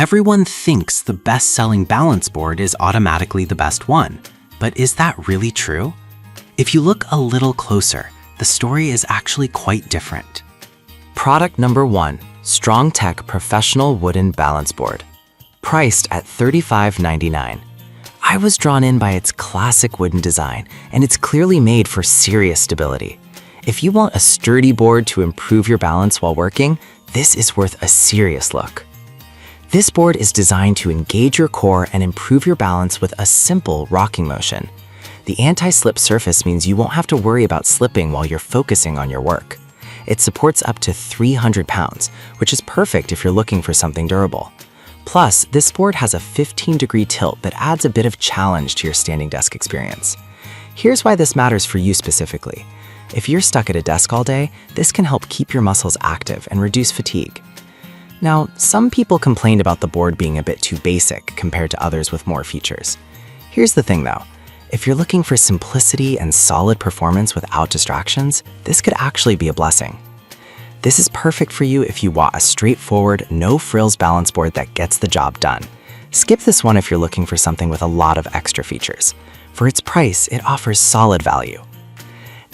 Everyone thinks the best-selling balance board is automatically the best one, but is that really true? If you look a little closer, the story is actually quite different. Product number 1, Strong Tech Professional Wooden Balance Board. Priced at $35.99. I was drawn in by its classic wooden design, and it's clearly made for serious stability. If you want a sturdy board to improve your balance while working, this is worth a serious look. This board is designed to engage your core and improve your balance with a simple rocking motion. The anti-slip surface means you won't have to worry about slipping while you're focusing on your work. It supports up to 300 pounds, which is perfect if you're looking for something durable. Plus, this board has a 15-degree tilt that adds a bit of challenge to your standing desk experience. Here's why this matters for you specifically. If you're stuck at a desk all day, this can help keep your muscles active and reduce fatigue. Now, some people complained about the board being a bit too basic compared to others with more features. Here's the thing though, if you're looking for simplicity and solid performance without distractions, this could actually be a blessing. This is perfect for you if you want a straightforward, no-frills balance board that gets the job done. Skip this one if you're looking for something with a lot of extra features. For its price, it offers solid value.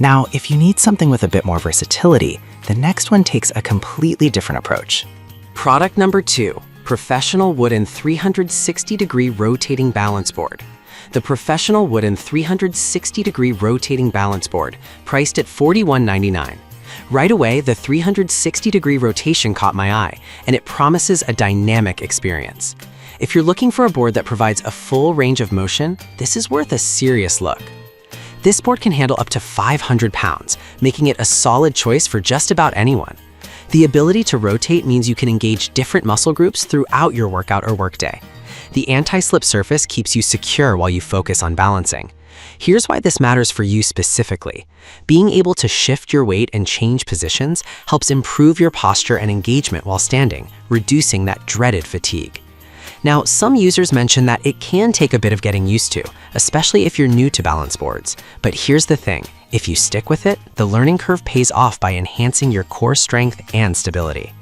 Now, if you need something with a bit more versatility, the next one takes a completely different approach. Product number 2, Professional Wooden 360-Degree Rotating Balance Board. The Professional Wooden 360-Degree Rotating Balance Board, priced at $41.99. Right away, the 360-degree rotation caught my eye, and it promises a dynamic experience. If you're looking for a board that provides a full range of motion, this is worth a serious look. This board can handle up to 500 pounds, making it a solid choice for just about anyone. The ability to rotate means you can engage different muscle groups throughout your workout or workday. The anti-slip surface keeps you secure while you focus on balancing. Here's why this matters for you specifically. Being able to shift your weight and change positions helps improve your posture and engagement while standing, reducing that dreaded fatigue. Now, some users mention that it can take a bit of getting used to, especially if you're new to balance boards. But here's the thing, if you stick with it, the learning curve pays off by enhancing your core strength and stability.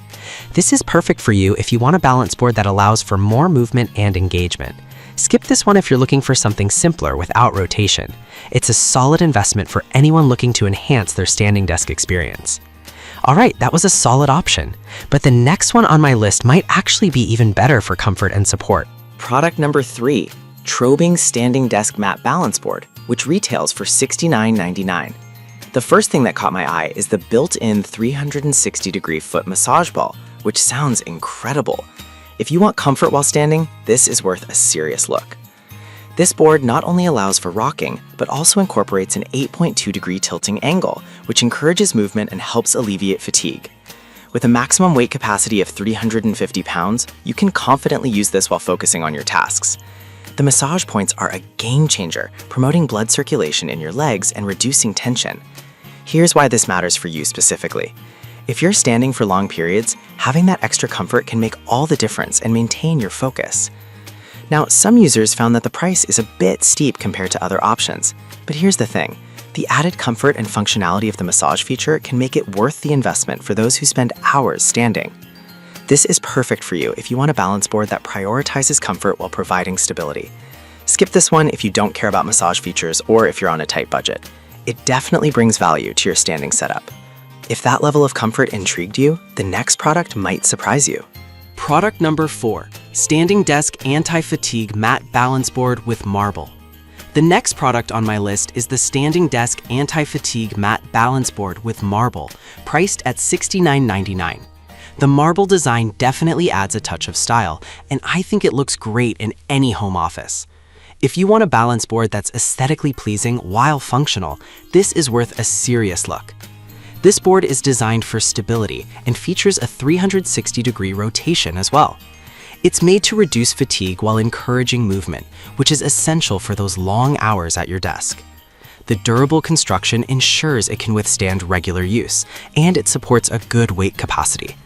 This is perfect for you if you want a balance board that allows for more movement and engagement. Skip this one if you're looking for something simpler without rotation. It's a solid investment for anyone looking to enhance their standing desk experience. Alright, that was a solid option, but the next one on my list might actually be even better for comfort and support. Product number 3, Trobing Standing Desk Mat Balance Board, which retails for $69.99. The first thing that caught my eye is the built-in 360-degree foot massage ball, which sounds incredible. If you want comfort while standing, this is worth a serious look. This board not only allows for rocking, but also incorporates an 8.2-degree tilting angle, which encourages movement and helps alleviate fatigue. With a maximum weight capacity of 350 pounds, you can confidently use this while focusing on your tasks. The massage points are a game changer, promoting blood circulation in your legs and reducing tension. Here's why this matters for you specifically. If you're standing for long periods, having that extra comfort can make all the difference and maintain your focus. Now, some users found that the price is a bit steep compared to other options, but here's the thing. The added comfort and functionality of the massage feature can make it worth the investment for those who spend hours standing. This is perfect for you if you want a balance board that prioritizes comfort while providing stability. Skip this one if you don't care about massage features or if you're on a tight budget. It definitely brings value to your standing setup. If that level of comfort intrigued you, the next product might surprise you. Product number 4, Standing Desk Anti-Fatigue Mat Balance Board with Marble. The next product on my list is the Standing Desk Anti-Fatigue Mat Balance Board with Marble, priced at $69.99. The marble design definitely adds a touch of style, and I think it looks great in any home office. If you want a balance board that's aesthetically pleasing while functional, this is worth a serious look. This board is designed for stability and features a 360-degree rotation as well. It's made to reduce fatigue while encouraging movement, which is essential for those long hours at your desk. The durable construction ensures it can withstand regular use, and it supports a good weight capacity.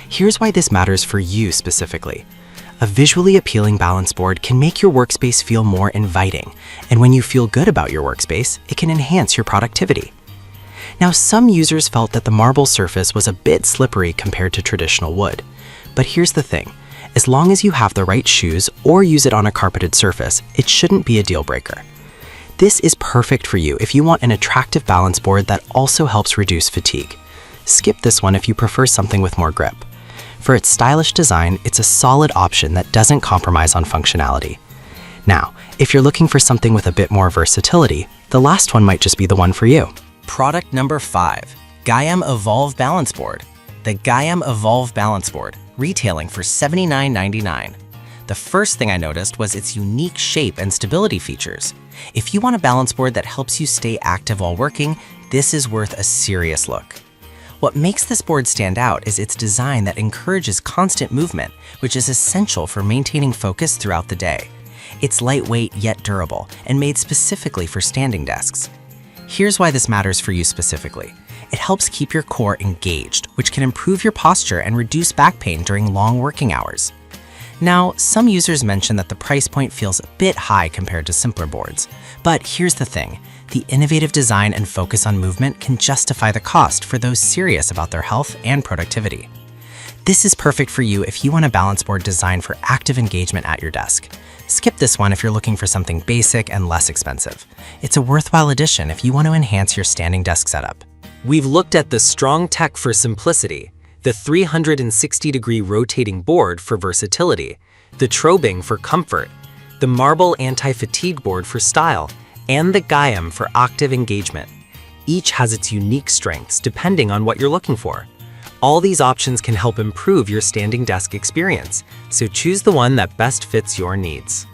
Here's why this matters for you specifically. A visually appealing balance board can make your workspace feel more inviting, and when you feel good about your workspace, it can enhance your productivity. Now, some users felt that the marble surface was a bit slippery compared to traditional wood. But here's the thing, As long as you have the right shoes or use it on a carpeted surface, it shouldn't be a deal breaker. This is perfect for you if you want an attractive balance board that also helps reduce fatigue. Skip this one if you prefer something with more grip. For its stylish design, it's a solid option that doesn't compromise on functionality. Now, if you're looking for something with a bit more versatility, the last one might just be the one for you. Product number 5, Gaiam Evolve Balance Board. The Gaiam Evolve Balance Board, retailing for $79.99. The first thing I noticed was its unique shape and stability features. If you want a balance board that helps you stay active while working, this is worth a serious look. What makes this board stand out is its design that encourages constant movement, which is essential for maintaining focus throughout the day. It's lightweight yet durable and made specifically for standing desks. Here's why this matters for you specifically. It helps keep your core engaged, which can improve your posture and reduce back pain during long working hours. Now, some users mention that the price point feels a bit high compared to simpler boards. But here's the thing, the innovative design and focus on movement can justify the cost for those serious about their health and productivity. This is perfect for you if you want a balance board designed for active engagement at your desk. Skip this one if you're looking for something basic and less expensive. It's a worthwhile addition if you want to enhance your standing desk setup. We've looked at the strong tech for simplicity, the 360-degree rotating board for versatility, the Trobing for comfort, the marble anti-fatigue board for style, and the Gaiam for active engagement. Each has its unique strengths depending on what you're looking for. All these options can help improve your standing desk experience, so choose the one that best fits your needs.